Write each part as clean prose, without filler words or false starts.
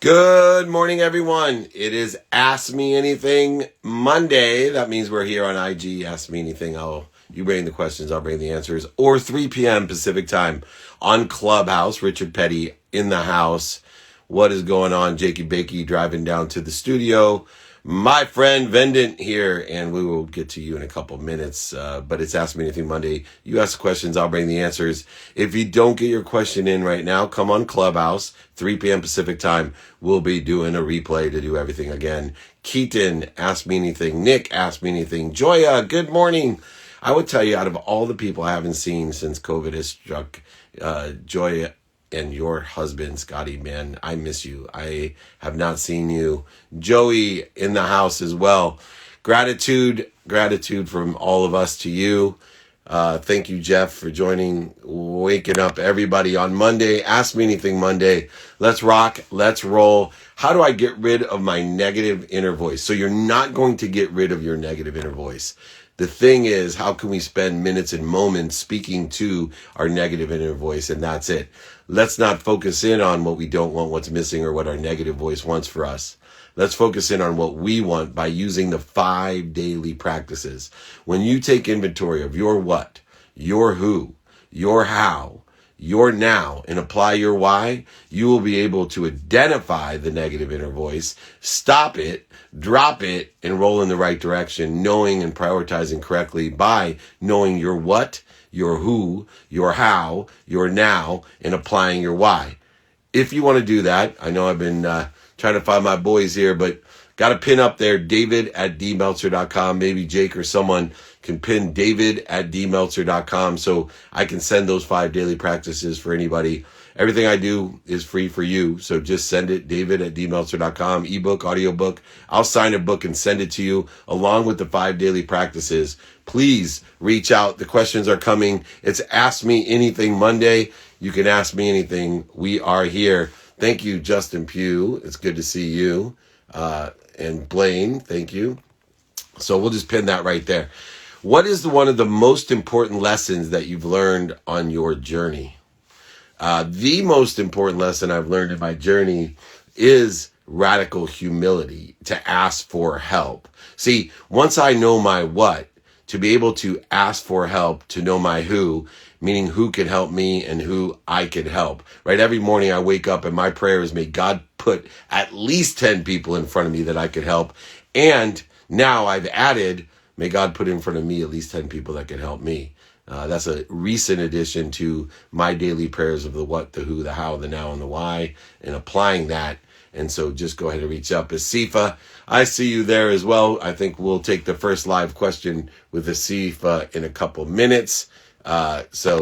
Good morning, everyone. It is Ask Me Anything Monday. That means we're here on IG. Ask Me Anything. You bring the questions, I'll bring the answers. Or 3 p.m. Pacific time on Clubhouse. Richard Petty in the house. What is going on? Jakey Bakey driving down to the studio. My friend Vendent here, and we will get to you in a couple minutes. But it's Ask Me Anything Monday. You ask questions, I'll bring the answers. If you don't get your question in right now, come on Clubhouse, 3 p.m. Pacific time. We'll be doing a replay to do everything again. Keaton, Ask Me Anything. Nick, Ask Me Anything. Joya, good morning. I would tell you, out of all the people I haven't seen since COVID has struck, Joya and your husband, Scotty, man, I miss you. I have not seen you. Joey in the house as well. Gratitude from all of us to you. Thank you, Jeff, for joining, waking up everybody on Monday. Ask Me Anything Monday. Let's rock. Let's roll. How do I get rid of my negative inner voice? So you're not going to get rid of your negative inner voice. The thing is, how can we spend minutes and moments speaking to our negative inner voice? And that's it. Let's not focus in on what we don't want, what's missing, or what our negative voice wants for us. Let's focus in on what we want by using the 5 daily practices. When you take inventory of your what, your who, your how, your now, and apply your why, you will be able to identify the negative inner voice, stop it, drop it, and roll in the right direction, knowing and prioritizing correctly by knowing your what, your who, your how, your now, and applying your why. If you want to do that, I know I've been trying to find my boys here, but got to pin up there, david@dmeltzer.com. Maybe Jake or someone can pin david@dmeltzer.com so I can send those 5 daily practices for anybody. Everything I do is free for you, so just send it, david@dmeltzer.com, ebook, audiobook. I'll sign a book and send it to you along with the 5 daily practices. Please reach out. The questions are coming. It's Ask Me Anything Monday. You can ask me anything. We are here. Thank you, Justin Pugh. It's good to see you. And Blaine, thank you. So we'll just pin that right there. What is one of the most important lessons that you've learned on your journey? The most important lesson I've learned in my journey is radical humility, to ask for help. See, once I know my what, to be able to ask for help, to know my who, meaning who can help me and who I can help, right? Every morning I wake up and my prayer is, may God put at least 10 people in front of me that I could help. And now I've added, may God put in front of me at least 10 people that can help me. That's a recent addition to my daily prayers of the what, the who, the how, the now, and the why, and applying that. And so just go ahead and reach out. Asifa, I see you there as well. I think we'll take the first live question with Asifa in a couple minutes. So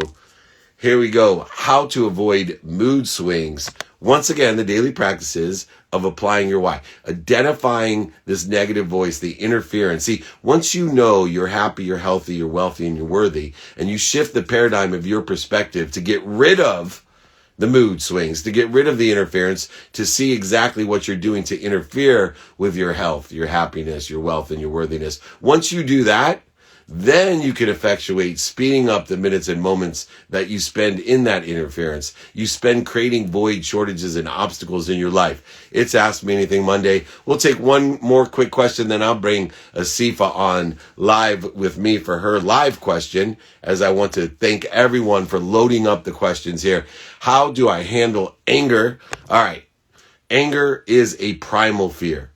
here we go. How to avoid mood swings. Once again, the daily practices of applying your why. Identifying this negative voice, the interference. See, once you know you're happy, you're healthy, you're wealthy, and you're worthy, and you shift the paradigm of your perspective to get rid of the mood swings, to get rid of the interference, to see exactly what you're doing to interfere with your health, your happiness, your wealth, and your worthiness. Once you do that, then you can effectuate speeding up the minutes and moments that you spend in that interference. You spend creating void, shortages, and obstacles in your life. It's Ask Me Anything Monday. We'll take one more quick question, then I'll bring Asifa on live with me for her live question, as I want to thank everyone for loading up the questions here. How do I handle anger? All right. Anger is a primal fear.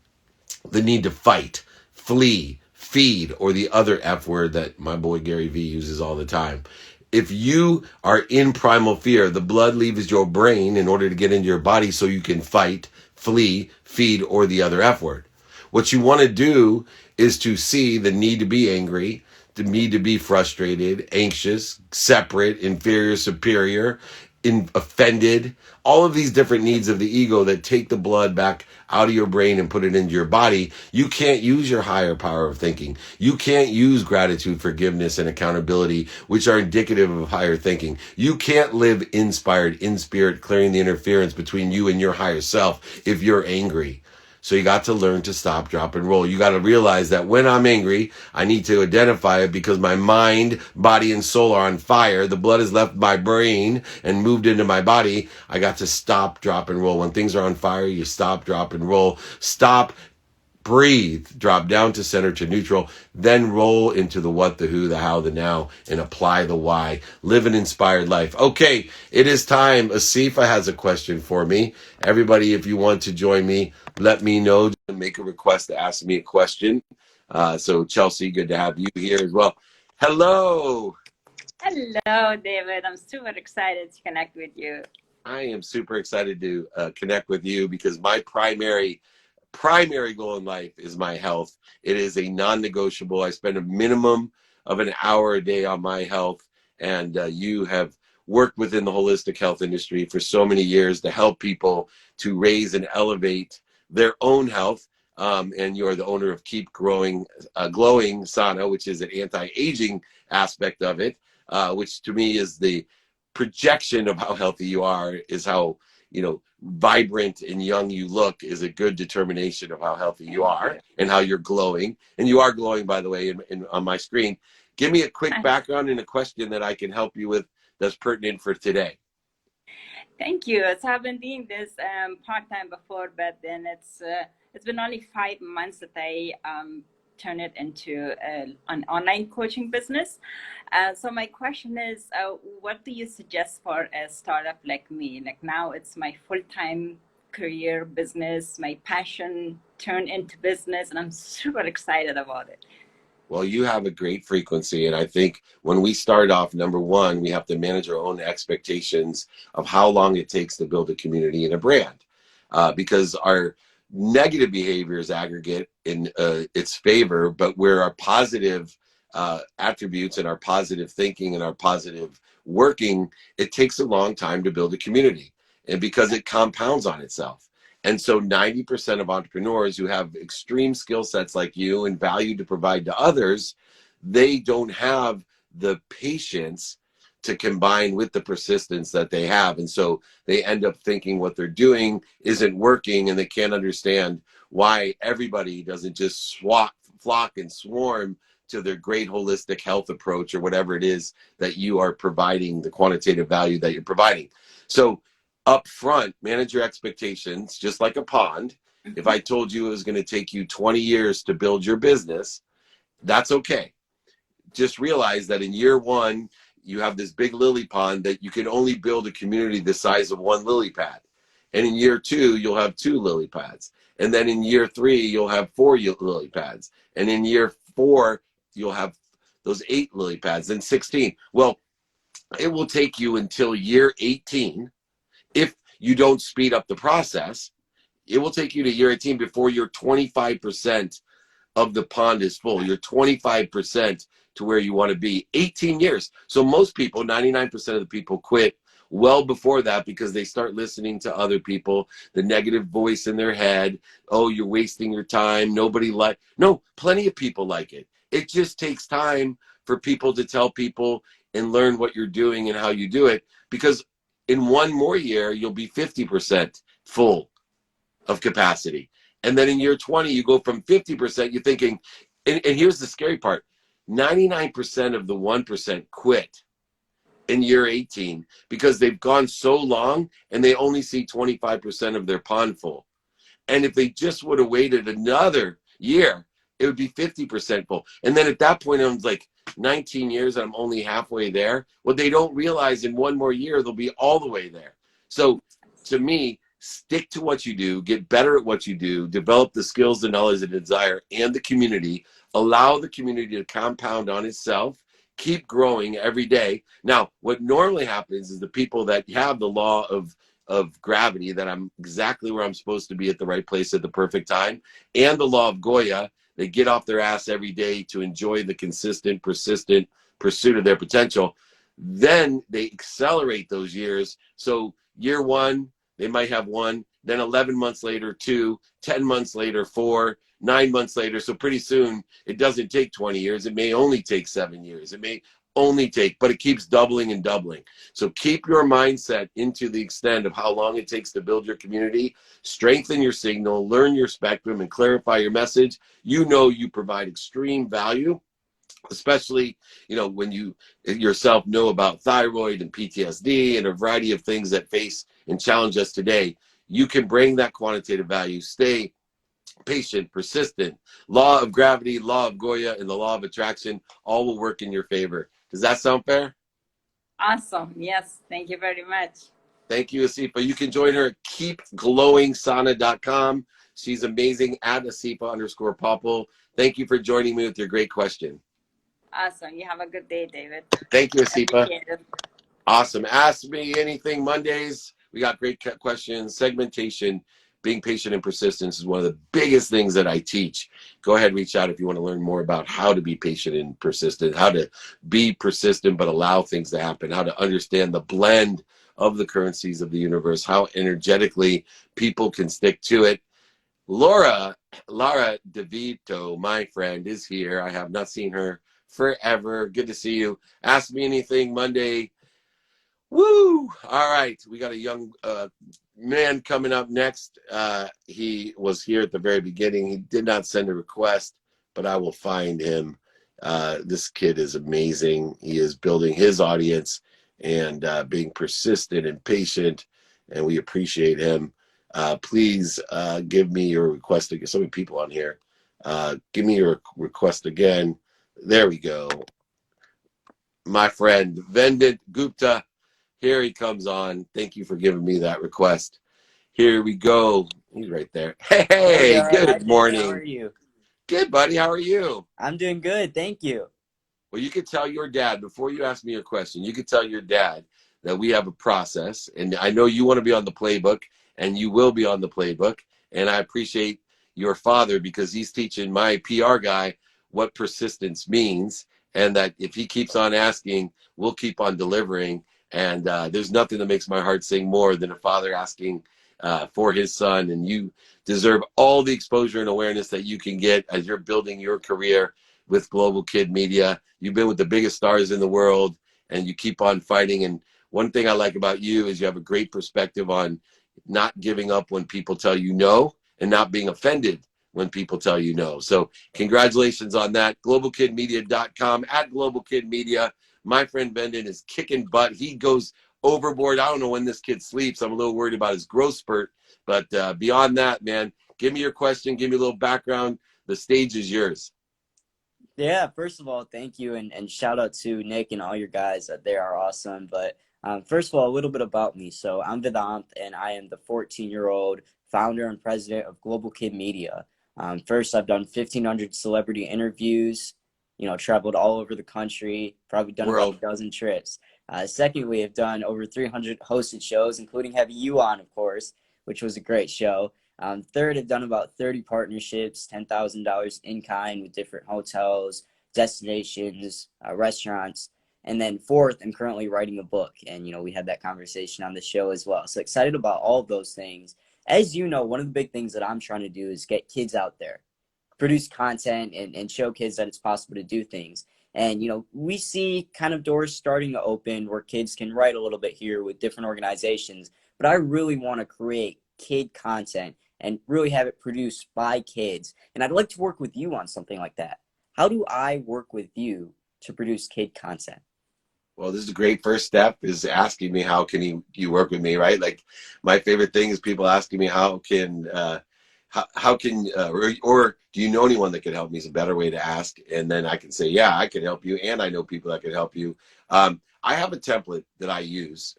The need to fight, flee, feed, or the other F word that my boy Gary V uses all the time. If you are in primal fear, the blood leaves your brain in order to get into your body so you can fight, flee, feed, or the other F word. What you want to do is to see the need to be angry, the need to be frustrated, anxious, separate, inferior, superior, offended, all of these different needs of the ego that take the blood back out of your brain and put it into your body. You can't use your higher power of thinking. You can't use gratitude, forgiveness, and accountability, which are indicative of higher thinking. You can't live inspired, in spirit, clearing the interference between you and your higher self if you're angry. So you got to learn to stop, drop, and roll. You got to realize that when I'm angry, I need to identify it because my mind, body, and soul are on fire. The blood has left my brain and moved into my body. I got to stop, drop, and roll. When things are on fire, you stop, drop, and roll. Stop, breathe, drop down to center to neutral, then roll into the what, the who, the how, the now, and apply the why. Live an inspired life. Okay, it is time. Asifa has a question for me. Everybody, if you want to join me, let me know. Make a request to ask me a question. So Chelsea, good to have you here as well. Hello. Hello, David. I'm super excited to connect with you. I am super excited to connect with you because my primary goal in life is my health. It is a non-negotiable. I spend a minimum of an hour a day on my health, and you have worked within the holistic health industry for so many years to help people to raise and elevate their own health. And you are the owner of Keep Growing, Glowing Sauna, which is an anti-aging aspect of it, which to me is the projection of how healthy you are, is how, you know, vibrant and young you look is a good determination of how healthy you are and how you're glowing. And you are glowing, by the way, on my screen. Give me a quick background and a question that I can help you with that's pertinent for today. Thank you. So I've been doing this part-time before, but then it's been only 5 months that I turn it into an online coaching business. So my question is, what do you suggest for a startup like me? Like now it's my full-time career business, my passion turned into business, and I'm super excited about it. Well, you have a great frequency. And I think when we start off, number one, we have to manage our own expectations of how long it takes to build a community and a brand. Because our negative behaviors aggregate in its favor, but where our positive attributes and our positive thinking and our positive working, it takes a long time to build a community. And because it compounds on itself. And so 90% of entrepreneurs who have extreme skill sets like you and value to provide to others, they don't have the patience to combine with the persistence that they have. And so they end up thinking what they're doing isn't working, and they can't understand why everybody doesn't just flock and swarm to their great holistic health approach or whatever it is that you are providing, the quantitative value that you're providing. So up front, manage your expectations, just like a pond. If I told you it was going to take you 20 years to build your business, that's okay. Just realize that in year one, you have this big lily pond that you can only build a community the size of one lily pad. And in year two, you'll have 2 lily pads. And then in year 3, you'll have 4 lily pads. And in year 4, you'll have those 8 lily pads, and 16. Well, it will take you until year 18. If you don't speed up the process, it will take you to year 18 before you're 25% of the pond is full. You're 25% to where you want to be. 18 years. So most people, 99% of the people quit well before that because they start listening to other people, the negative voice in their head. Oh, you're wasting your time. Nobody No, plenty of people like it. It just takes time for people to tell people and learn what you're doing and how you do it, because in one more year, you'll be 50% full of capacity. And then in year 20, you go from 50%, you're thinking, and here's the scary part, 99% of the 1% quit in year 18 because they've gone so long and they only see 25% of their pond full. And if they just would have waited another year, it would be 50% full. And then at that point, I'm like, 19 years and I'm only halfway there. What they don't realize, in one more year, they'll be all the way there. So to me, stick to what you do, get better at what you do, develop the skills, the knowledge, and desire, and the community. Allow the community to compound on itself. Keep growing every day. Now, what normally happens is the people that have the law of gravity, that I'm exactly where I'm supposed to be at the right place at the perfect time, and the law of Goya, they get off their ass every day to enjoy the consistent, persistent pursuit of their potential. Then they accelerate those years. So year 1, they might have 1, then 11 months later, 2, 10 months later, 4, 9 months later. So pretty soon, it doesn't take 20 years. It may only take 7 years. It may only take, but it keeps doubling and doubling. So keep your mindset into the extent of how long it takes to build your community, strengthen your signal, learn your spectrum, and clarify your message. You know you provide extreme value, especially, you know, when you yourself know about thyroid and PTSD and a variety of things that face and challenge us today. You can bring that quantitative value, stay patient, persistent. Law of gravity, law of Goya, and the law of attraction all will work in your favor. Does that sound fair? Awesome. Yes. Thank you very much. Thank you, Asifa. You can join her at keepglowingsauna.com. She's amazing at Asifa_Popple. Thank you for joining me with your great question. Awesome. You have a good day, David. Thank you, Asifa. Appreciate it. Awesome. Ask Me Anything Mondays. We got great questions. Segmentation, being patient and persistence is one of the biggest things that I teach. Go ahead, reach out if you want to learn more about how to be patient and persistent, how to be persistent but allow things to happen, how to understand the blend of the currencies of the universe, how energetically people can stick to it. Lara DeVito, my friend, is here. I have not seen her forever. Good to see you. Ask Me Anything Monday. Woo! All right, we got a young man coming up next. He was here at the very beginning. He did not send a request, but I will find him. This kid is amazing. He is building his audience and being persistent and patient, and we appreciate him. Please give me your request again. So many people on here. Give me your request again. There we go. My friend, Vendent Gupta. Here he comes on. Thank you for giving me that request. Here we go. He's right there. Hey, good morning. How are you? Good, buddy. How are you? I'm doing good. Thank you. Well, you could tell your dad, before you ask me your question, you could tell your dad that we have a process. And I know you want to be on the playbook, and you will be on the playbook. And I appreciate your father because he's teaching my PR guy what persistence means. And that if he keeps on asking, we'll keep on delivering. And there's nothing that makes my heart sing more than a father asking for his son. And you deserve all the exposure and awareness that you can get as you're building your career with Global Kid Media. You've been with the biggest stars in the world, and you keep on fighting. And one thing I like about you is you have a great perspective on not giving up when people tell you no and not being offended when people tell you no. So congratulations on that. GlobalKidMedia.com, at Global Kid Media. My friend Vendent is kicking butt. He goes overboard. I don't know when this kid sleeps. I'm a little worried about his growth spurt. But beyond that, man, give me your question. Give me a little background. The stage is yours. Yeah, first of all, thank you. And shout out to Nick and all your guys. They are awesome. But first of all, a little bit about me. So I'm Vidant, and I am the 14-year-old founder and president of Global Kid Media. First, I've done 1,500 celebrity interviews, traveled all over the country, probably done about a dozen trips. Second, we have done over 300 hosted shows, including having you on, of course, which was a great show. Third, I've done about 30 partnerships, $10,000 in kind with different hotels, destinations, restaurants. And then fourth, I'm currently writing a book. And, we had that conversation on the show as well. So excited about all of those things. As you know, one of the big things that I'm trying to do is get kids out there, produce content and show kids that it's possible to do things. And, we see kind of doors starting to open where kids can write a little bit here with different organizations. But I really want to create kid content and really have it produced by kids. And I'd like to work with you on something like that. How do I work with you to produce kid content? Well, this is a great first step, is asking me how can you work with me, right? Like my favorite thing is people asking me how can or do you know anyone that could help me is a better way to ask. And then I can say, yeah, I can help you. And I know people that can help you. I have a template that I use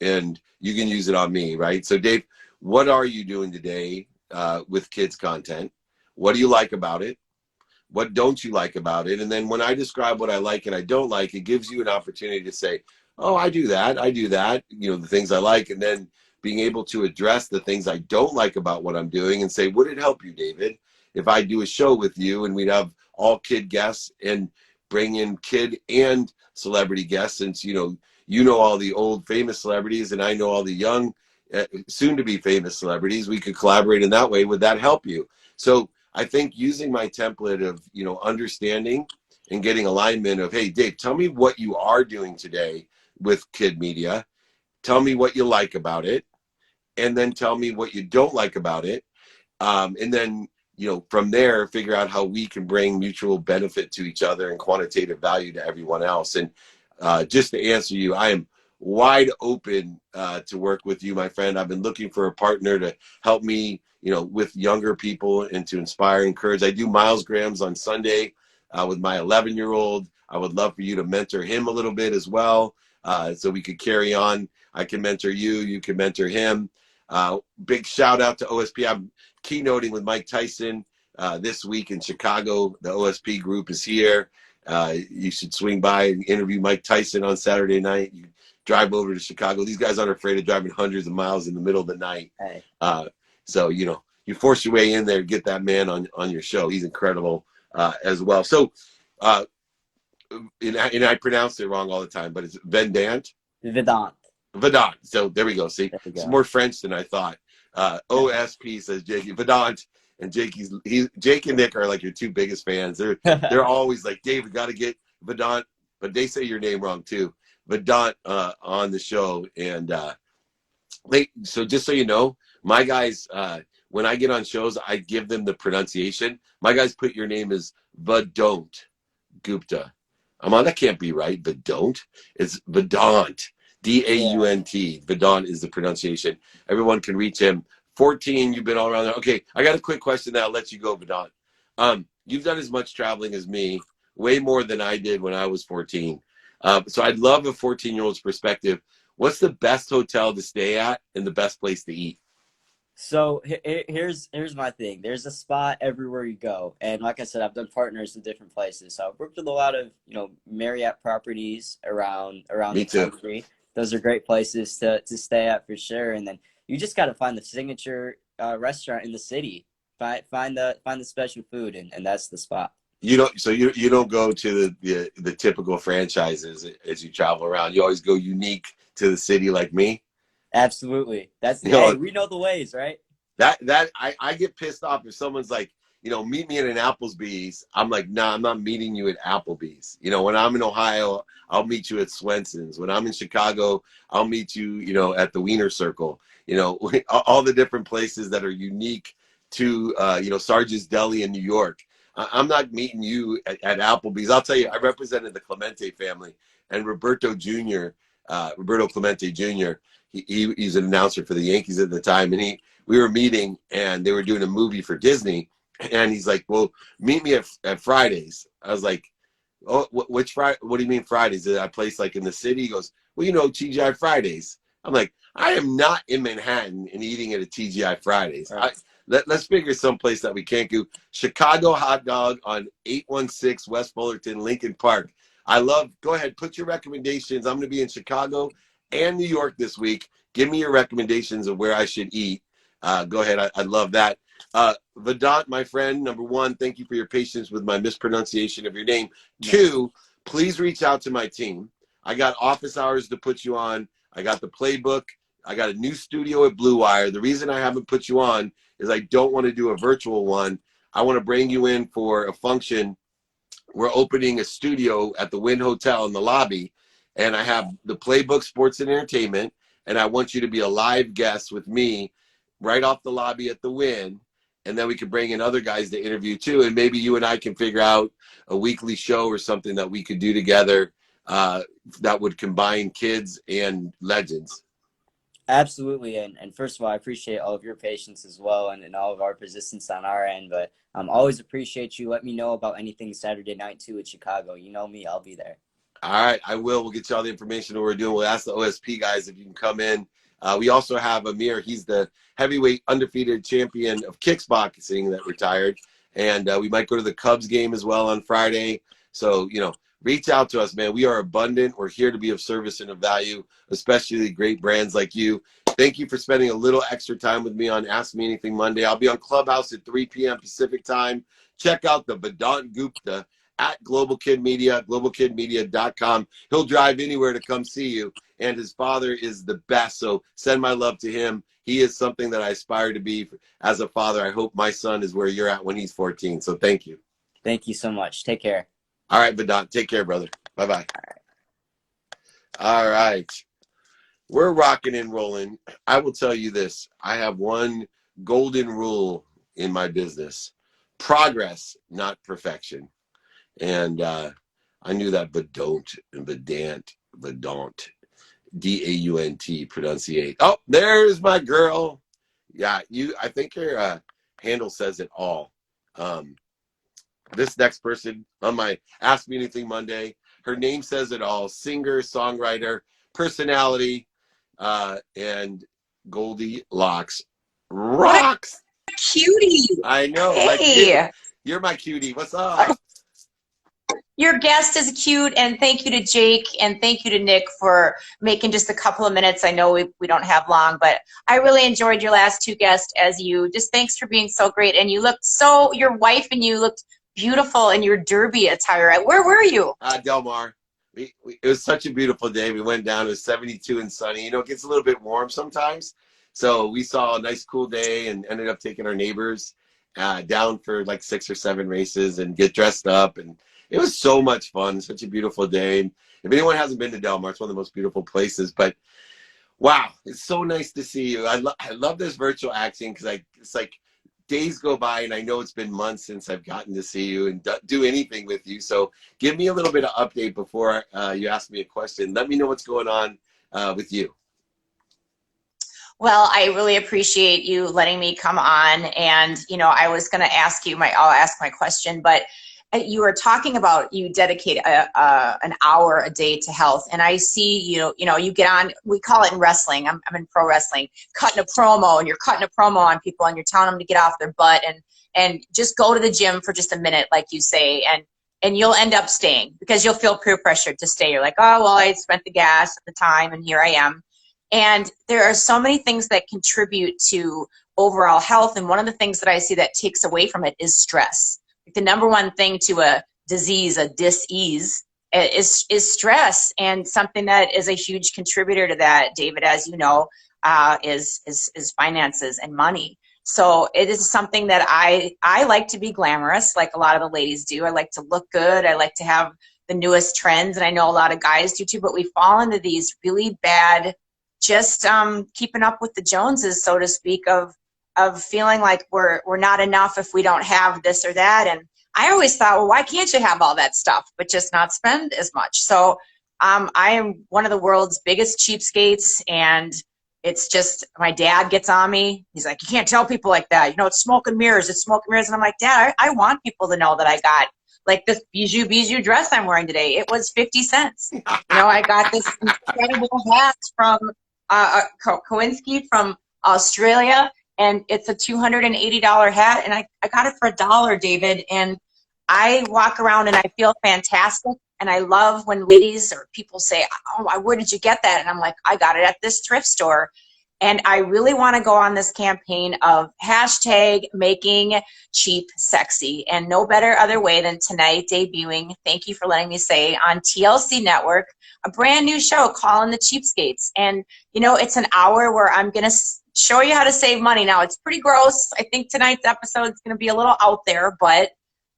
and you can use it on me, right? So Dave, what are you doing today with kids content? What do you like about it? What don't you like about it? And then when I describe what I like and I don't like, it gives you an opportunity to say, oh, I do that, the things I like. And then being able to address the things I don't like about what I'm doing and say, would it help you, David, if I do a show with you and we'd have all kid guests and bring in kid and celebrity guests, since, you know all the old famous celebrities and I know all the young, soon to be famous celebrities, we could collaborate in that way. Would that help you? So I think using my template of, understanding and getting alignment of, hey, Dave, tell me what you are doing today with Kid Media. Tell me what you like about it, and then tell me what you don't like about it. And then, from there, figure out how we can bring mutual benefit to each other and quantitative value to everyone else. And just to answer you, I am wide open to work with you, my friend. I've been looking for a partner to help me, with younger people and to inspire and encourage. I do Miles Grams on Sunday with my 11-year-old. I would love for you to mentor him a little bit as well, so we could carry on. I can mentor you. You can mentor him. Big shout out to OSP. I'm keynoting with Mike Tyson this week in Chicago. The OSP group is here. You should swing by and interview Mike Tyson on Saturday night. You drive over to Chicago. These guys aren't afraid of driving hundreds of miles in the middle of the night. Hey. So, you force your way in there, get that man on your show. He's incredible as well. So, and I pronounce it wrong all the time, but it's Vidant. Vidant. So there we go. See, it's more French than I thought. OSP says Jakey. Vidant and Jake and Nick are like your two biggest fans. They're always like, Dave, we got to get Vidant, but they say your name wrong too. Vidant on the show. And so just so you know, my guys, when I get on shows, I give them the pronunciation. My guys put your name as Vidant Gupta. I'm on, that can't be right. Vidant. It's Vidant. D-A-U-N-T. Vidant is the pronunciation. Everyone can reach him. 14, you've been all around there. Okay, I got a quick question that I'll let you go, Vidant. You've done as much traveling as me, way more than I did when I was 14. So I'd love a 14-year-old's perspective. What's the best hotel to stay at and the best place to eat? So here's my thing. There's a spot everywhere you go, and like I said, I've done partners in different places. So I've worked with a lot of Marriott properties around the country. Those are great places to stay at for sure. And then you just got to find the signature restaurant in the city. Find the special food, and that's the spot. You don't go to the typical franchises as you travel around. You always go unique to the city, like me. Absolutely. Hey, we know the ways, right? I get pissed off if someone's like, meet me at an Applebee's. I'm like, nah, I'm not meeting you at Applebee's. When I'm in Ohio, I'll meet you at Swenson's. When I'm in Chicago, I'll meet you, at the Wiener Circle. All the different places that are unique to, Sarge's Deli in New York. I'm not meeting you at Applebee's. I'll tell you, I represented the Clemente family, and Roberto Clemente Jr., he's an announcer for the Yankees at the time, and we were meeting, and they were doing a movie for Disney, and he's like, well, meet me at Fridays. I was like, oh, which Friday? What do you mean Fridays? Is that a place like in the city? He goes, well, TGI Fridays. I'm like, I am not in Manhattan and eating at a TGI Fridays. Right. Let's figure someplace that we can't do. Chicago hot dog on 816 West Fullerton, Lincoln Park. Go ahead, put your recommendations. I'm going to be in Chicago and New York this week. Give me your recommendations of where I should eat. Go ahead. I'd love that. Vidant, my friend, number one, thank you for your patience with my mispronunciation of your name. Two, please reach out to my team. I got office hours to put you on. I got the playbook. I got a new studio at Blue Wire. The reason I haven't put you on is I don't want to do a virtual one. I want to bring you in for a function. We're opening a studio at the Wynn Hotel in the lobby, and I have the playbook, sports and entertainment, and I want you to be a live guest with me right off the lobby at the Wynn, and then we can bring in other guys to interview too, and maybe you and I can figure out a weekly show or something that we could do together that would combine kids and legends. Absolutely. And first of all, I appreciate all of your patience as well, and all of our persistence on our end. But always appreciate you. Let me know about anything Saturday night too at Chicago. You know me, I'll be there. All right, I will. We'll get you all the information that we're doing. We'll ask the OSP guys if you can come in. We also have Amir. He's the heavyweight undefeated champion of kickboxing that retired. And we might go to the Cubs game as well on Friday. So, reach out to us, man. We are abundant. We're here to be of service and of value, especially great brands like you. Thank you for spending a little extra time with me on Ask Me Anything Monday. I'll be on Clubhouse at 3 p.m. Pacific time. Check out the Vidant Gupta at Global Kid Media, globalkidmedia.com. He'll drive anywhere to come see you, and his father is the best, so send my love to him. He is something that I aspire to be as a father. I hope my son is where you're at when he's 14, so thank you. Thank you so much. Take care. All right, Vidant, take care, brother. Bye-bye. All right. We're rocking and rolling. I will tell you this. I have one golden rule in my business. Progress, not perfection. And I knew that Vidant, D-A-U-N-T, pronunciate. Oh, there's my girl. Yeah, I think your handle says it all. This next person on my Ask Me Anything Monday, her name says it all. Singer, songwriter, personality, and Goldie rocks. What a cutie. I know. Hey. You're my cutie. What's up? Your guest is cute, and thank you to Jake, and thank you to Nick for making just a couple of minutes. I know we don't have long, but I really enjoyed your last two guests as you. Just thanks for being so great, and you looked your wife and you looked beautiful in your derby attire. Where were you? Del Mar. It was such a beautiful day. We went down. It was 72 and sunny. You know, it gets a little bit warm sometimes. So we saw a nice cool day and ended up taking our neighbors down for like 6 or 7 races and get dressed up. And it was so much fun. Such a beautiful day. And if anyone hasn't been to Del Mar, it's one of the most beautiful places. But wow, it's so nice to see you. I love this virtual acting because it's like days go by and I know it's been months since I've gotten to see you and do anything with you. So give me a little bit of update before you ask me a question. Let me know what's going on with you. Well, I really appreciate you letting me come on. And, you know, I was going to ask you I'll ask my question, but you were talking about you dedicate an hour a day to health. And I see, you get on, we call it in wrestling. I'm in pro wrestling, cutting a promo, and you're cutting a promo on people and you're telling them to get off their butt and just go to the gym for just a minute, like you say. And you'll end up staying because you'll feel peer pressured to stay. You're like, oh, well, I spent the gas at the time and here I am. And there are so many things that contribute to overall health. And one of the things that I see that takes away from it is stress. The number one thing to a disease, a dis-ease, is stress. And something that is a huge contributor to that, David, as you know, is finances and money. So it is something that I like to be glamorous, like a lot of the ladies do. I like to look good. I like to have the newest trends. And I know a lot of guys do too, but we fall into these really bad, just keeping up with the Joneses, so to speak, of feeling like we're not enough if we don't have this or that. And I always thought, well, why can't you have all that stuff, but just not spend as much? So I am one of the world's biggest cheapskates, and it's just, my dad gets on me. He's like, you can't tell people like that. You know, it's smoke and mirrors. It's smoke and mirrors. And I'm like, Dad, I want people to know that I got like this bijou dress I'm wearing today. It was 50 cents. You know, I got this incredible hat from Kowinski from Australia. And it's a $280 hat, and I got it for $1, David. And I walk around and I feel fantastic. And I love when ladies or people say, oh, where did you get that? And I'm like, I got it at this thrift store. And I really want to go on this campaign of hashtag making cheap sexy. And no better other way than tonight debuting, thank you for letting me say, on TLC Network, a brand new show called The Cheapskates. And, you know, it's an hour where I'm going to show you how to save money. Now, it's pretty gross. I think tonight's episode is going to be a little out there, but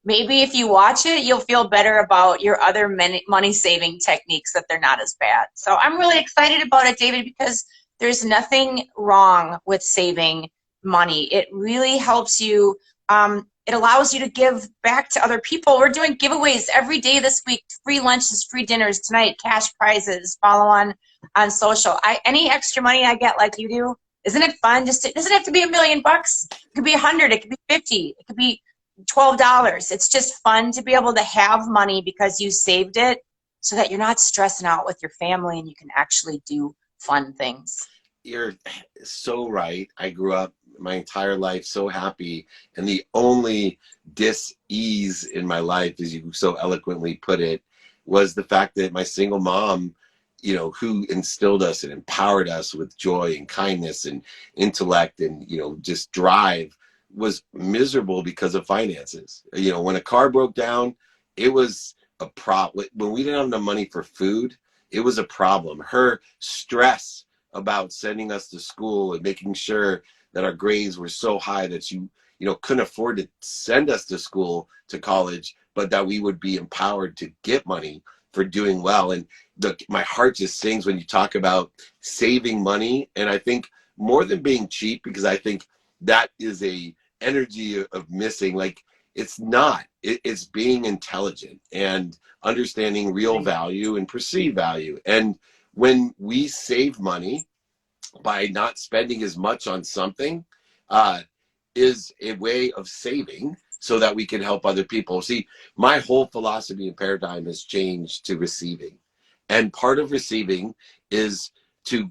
maybe if you watch it, you'll feel better about your other money-saving techniques, that they're not as bad. So I'm really excited about it, David, because there's nothing wrong with saving money. It really helps you. It allows you to give back to other people. We're doing giveaways every day this week, free lunches, free dinners tonight, cash prizes, follow on social. Any extra money I get like you do, isn't it fun? It doesn't have to be $1 million. It could be 100. It could be 50. It could be $12. It's just fun to be able to have money because you saved it, so that you're not stressing out with your family and you can actually do fun things. You're so right. I grew up my entire life so happy, and the only dis-ease in my life, as you so eloquently put it, was the fact that my single mom, you know, who instilled us and empowered us with joy and kindness and intellect and, you know, just drive, was miserable because of finances. You know, when a car broke down, it was a problem. When we didn't have enough money for food, it was a problem. Her stress about sending us to school and making sure that our grades were so high that you couldn't afford to send us to school, to college, but that we would be empowered to get money for doing well. And my heart just sings when you talk about saving money. And I think more than being cheap, because I think that is a energy of missing, like it's not, it's being intelligent and understanding real value and perceived value. And when we save money by not spending as much on something, is a way of saving so that we can help other people. See, my whole philosophy and paradigm has changed to receiving. And part of receiving is to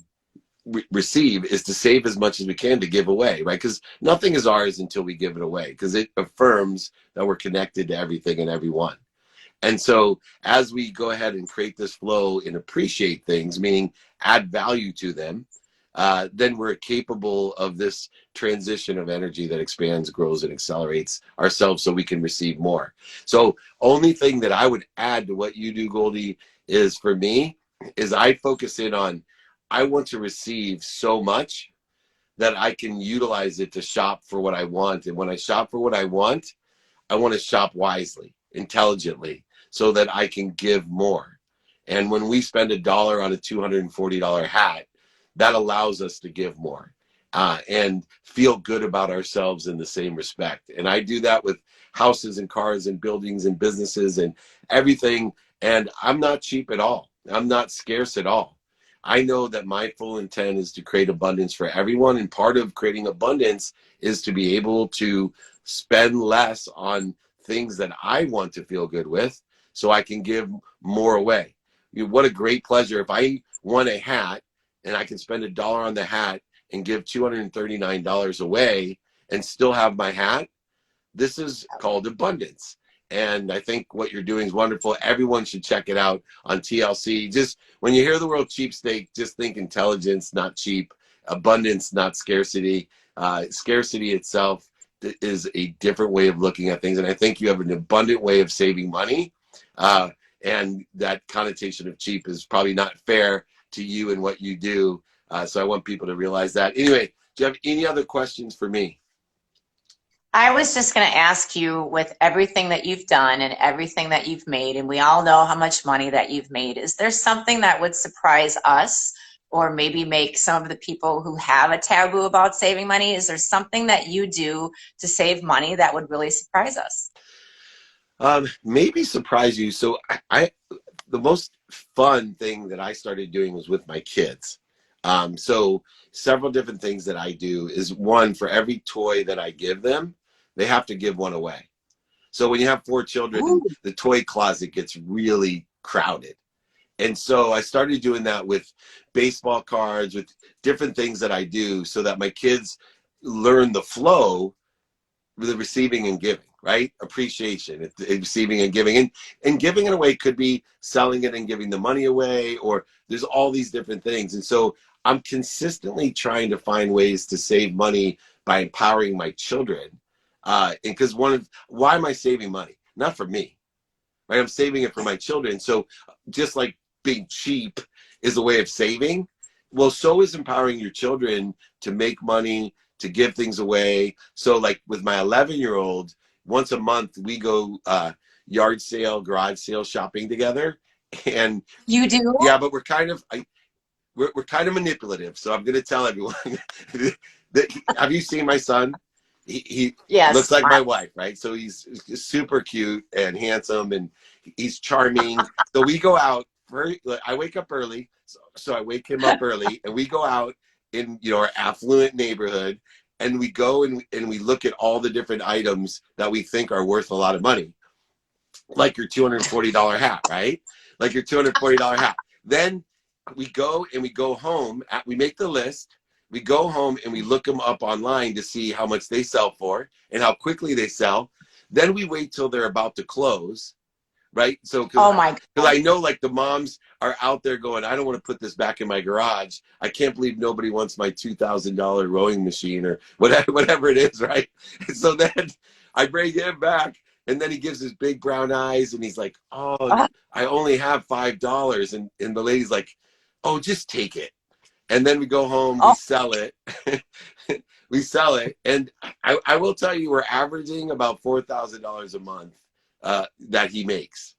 receive is to save as much as we can to give away, right? Because nothing is ours until we give it away, because it affirms that we're connected to everything and everyone. And so as we go ahead and create this flow and appreciate things, meaning add value to them, then we're capable of this transition of energy that expands, grows, and accelerates ourselves so we can receive more. So only thing that I would add to what you do, Goldie, is for me, is I focus in on, I want to receive so much that I can utilize it to shop for what I want. And when I shop for what I want to shop wisely, intelligently, so that I can give more. And when we spend $1 on a $240 hat, that allows us to give more and feel good about ourselves in the same respect. And I do that with houses and cars and buildings and businesses and everything. And I'm not cheap at all. I'm not scarce at all. I know that my full intent is to create abundance for everyone. And part of creating abundance is to be able to spend less on things that I want to feel good with so I can give more away. What a great pleasure. If I want a hat and I can spend $1 on the hat and give $239 away and still have my hat, this is called abundance. And I think what you're doing is wonderful. Everyone should check it out on TLC. Just when you hear the word cheapskate, just think intelligence, not cheap, abundance, not scarcity. Scarcity itself is a different way of looking at things. And I think you have an abundant way of saving money. And that connotation of cheap is probably not fair to you and what you do. So I want people to realize that. Anyway, do you have any other questions for me? I was just going to ask you, with everything that you've done and everything that you've made, and we all know how much money that you've made, is there something that would surprise us or maybe make some of the people who have a taboo about saving money? Is there something that you do to save money that would really surprise us? Maybe surprise you. So the most fun thing that I started doing was with my kids. So several different things that I do is, one, for every toy that I give them, they have to give one away. So when you have 4 children, Ooh. the toy closet gets really crowded. And so I started doing that with baseball cards, with different things that I do so that my kids learn the flow, the receiving and giving, right? Appreciation, receiving and giving. And giving it away could be selling it and giving the money away, or there's all these different things. And so I'm consistently trying to find ways to save money by empowering my children. And because why am I saving money? Not for me, right? I'm saving it for my children. So just like being cheap is a way of saving, well, so is empowering your children to make money, to give things away. So like with my 11-year-old, once a month we go yard sale, garage sale shopping together. And You do? yeah, but we're kind of manipulative. So I'm going to tell everyone have you seen my son? He Yes. looks like my wife, right? So he's super cute and handsome and he's charming. So we go out I wake up early. So I wake him up early and we go out in our affluent neighborhood, and we go and we look at all the different items that we think are worth a lot of money, like your $240 hat, right? Like your $240 hat. Then we go and we go home. We make the list. We go home and we look them up online to see how much they sell for and how quickly they sell. Then we wait till they're about to close, right? So because I know like the moms are out there going, I don't want to put this back in my garage. I can't believe nobody wants my $2,000 rowing machine or whatever it is, right? And so then I bring him back, and then he gives his big brown eyes and he's like, oh, I only have $5. And the lady's like, oh, just take it. And then we go home, we sell it. We sell it. And I will tell you, we're averaging about $4,000 a month that he makes.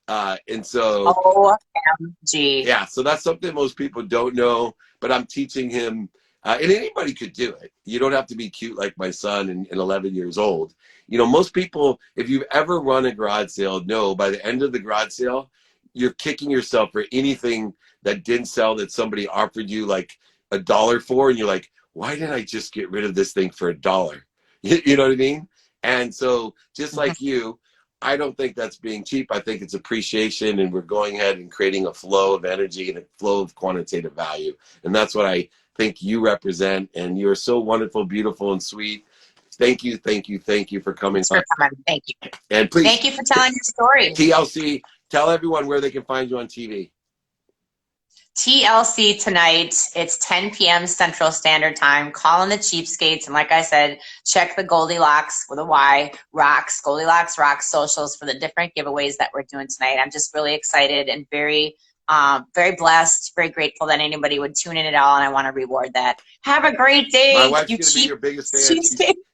And so, OMG. yeah, so that's something most people don't know, but I'm teaching him, and anybody could do it. You don't have to be cute like my son and 11 years old. You know, most people, if you've ever run a garage sale, know by the end of the garage sale, you're kicking yourself for anything that didn't sell that somebody offered you like $1 for, and you're like, why did I just get rid of this thing for $1? You know what I mean? And so, just like you, I don't think that's being cheap. I think it's appreciation, and we're going ahead and creating a flow of energy and a flow of quantitative value. And that's what I think you represent. And you're so wonderful, beautiful, and sweet. Thank you, thank you, thank you for coming. Thanks for coming. Thank you. And please, thank you for telling your story. TLC, tell everyone where they can find you on TV. TLC tonight, it's 10 p.m. Central Standard Time. Call in the Cheapskates. And like I said, check the Goldilocks with a Y, Rocks, Goldilocks Rocks socials for the different giveaways that we're doing tonight. I'm just really excited and very blessed, very grateful that anybody would tune in at all. And I want to reward that. Have a great day. My wife's going to be your biggest fan.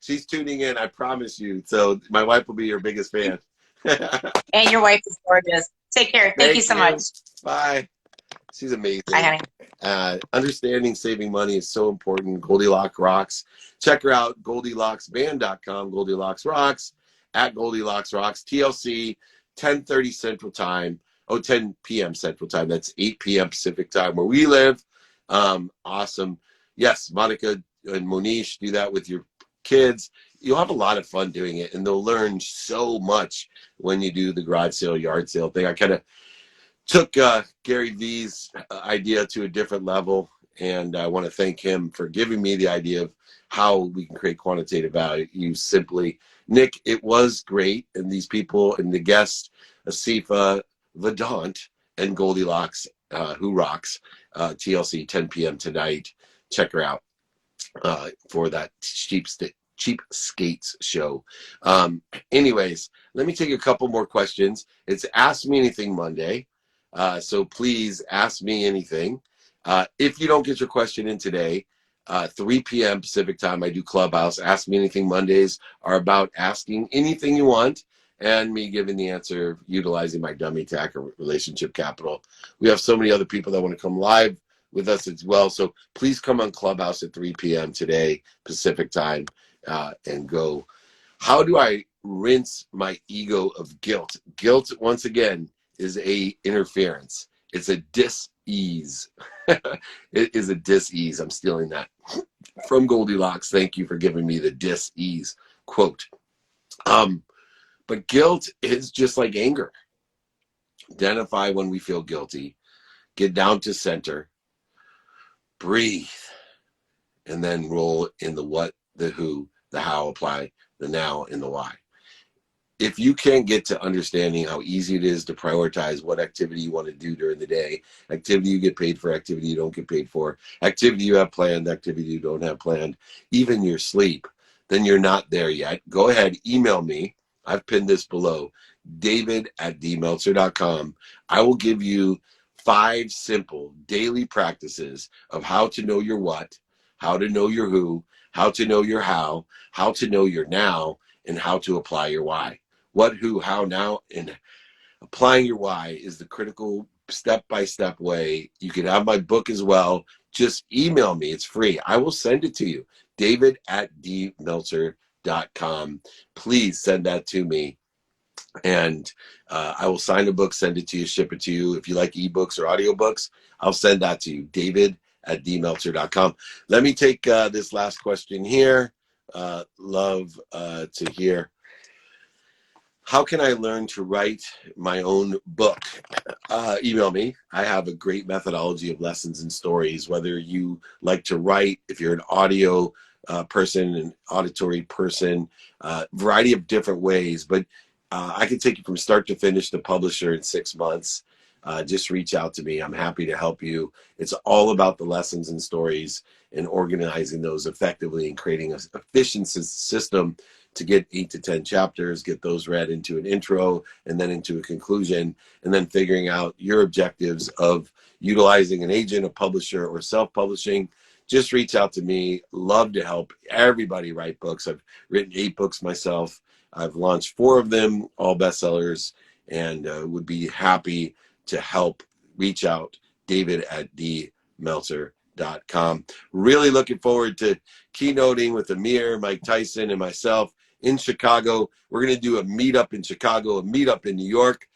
She's tuning in, I promise you. So my wife will be your biggest fan. And your wife is gorgeous. Take care. Thank you so much. Bye. She's amazing. Bye, honey. Understanding saving money is so important. Goldilocks rocks. Check her out, GoldilocksBand.com. Goldilocks rocks at Goldilocks rocks. TLC, 10:30 Central Time. 10 p.m. Central Time. That's 8 p.m. Pacific Time where we live. Awesome. Yes, Monica and Monish, do that with your kids. You'll have a lot of fun doing it, and they'll learn so much when you do the garage sale, yard sale thing. I kind of took Gary V's idea to a different level, and I want to thank him for giving me the idea of how we can create quantitative value simply. Nick, it was great, and these people and the guests, Asifa, Vidant, and Goldilocks, who rocks, TLC 10 p.m. tonight. Check her out for that Cheapskates show. Anyways, let me take a couple more questions. It's Ask Me Anything Monday. So please ask me anything. If you don't get your question in today, 3 p.m. Pacific Time, I do Clubhouse. Ask Me Anything Mondays are about asking anything you want and me giving the answer utilizing my dummy tech or relationship capital. We have so many other people that want to come live with us as well. So please come on Clubhouse at 3 p.m. today, Pacific Time, and go. How do I rinse my ego of guilt? Guilt, once again, is a interference. It's a dis-ease. It is a dis-ease. I'm stealing that from Goldilocks. Thank you for giving me the dis-ease quote. But guilt is just like anger. Identify when we feel guilty. Get down to center. Breathe. And then roll in the what, the who, the how, apply the now and the why. If you can't get to understanding how easy it is to prioritize what activity you want to do during the day, activity you get paid for, activity you don't get paid for, activity you have planned, activity you don't have planned, even your sleep, then you're not there yet. Go ahead, email me. I've pinned this below, david@dmeltzer.com. I will give you 5 simple daily practices of how to know your what, how to know your who, how to know your how to know your now, and how to apply your why. What, who, how, now, and applying your why is the critical step-by-step way. You can have my book as well. Just email me. It's free. I will send it to you. david@dmeltzer.com. Please send that to me. And I will sign the book, send it to you, ship it to you. If you like ebooks or audiobooks, I'll send that to you. david@dmeltzer.com. Let me take this last question here. Love to hear. How can I learn to write my own book? Email me. I have a great methodology of lessons and stories, whether you like to write, if you're an audio person, an auditory person, variety of different ways. But I can take you from start to finish to publisher in 6 months. Just reach out to me. I'm happy to help you. It's all about the lessons and stories and organizing those effectively and creating an efficient system to get 8 to 10 chapters, get those read into an intro and then into a conclusion, and then figuring out your objectives of utilizing an agent, a publisher, or self-publishing just reach out to me. Love to help everybody write books. I've written 8 books myself. I've launched 4 of them, all bestsellers, and would be happy to help. Reach out, david@dmeltzer.com. Really looking forward to keynoting with Amir, Mike Tyson, and myself in Chicago. We're going to do a meetup in Chicago, a meetup in New York.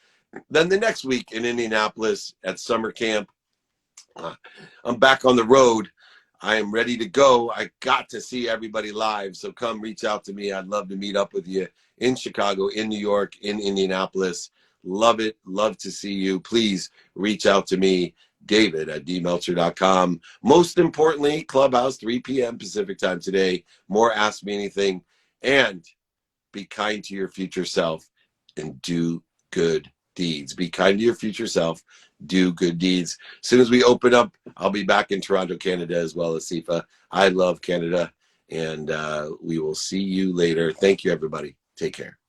Then the next week in Indianapolis at summer camp. I'm back on the road. I am ready to go. I got to see everybody live. So come reach out to me. I'd love to meet up with you in Chicago, in New York, in Indianapolis. Love it. Love to see you. Please reach out to me, david@dmeltzer.com. Most importantly, Clubhouse, 3 p.m. Pacific time today. More Ask Me Anything. And be kind to your future self and do good deeds. Be kind to your future self. Do good deeds. As soon as we open up, I'll be back in Toronto, Canada, as well as SIFA. I love Canada, and we will see you later. Thank you, everybody. Take care.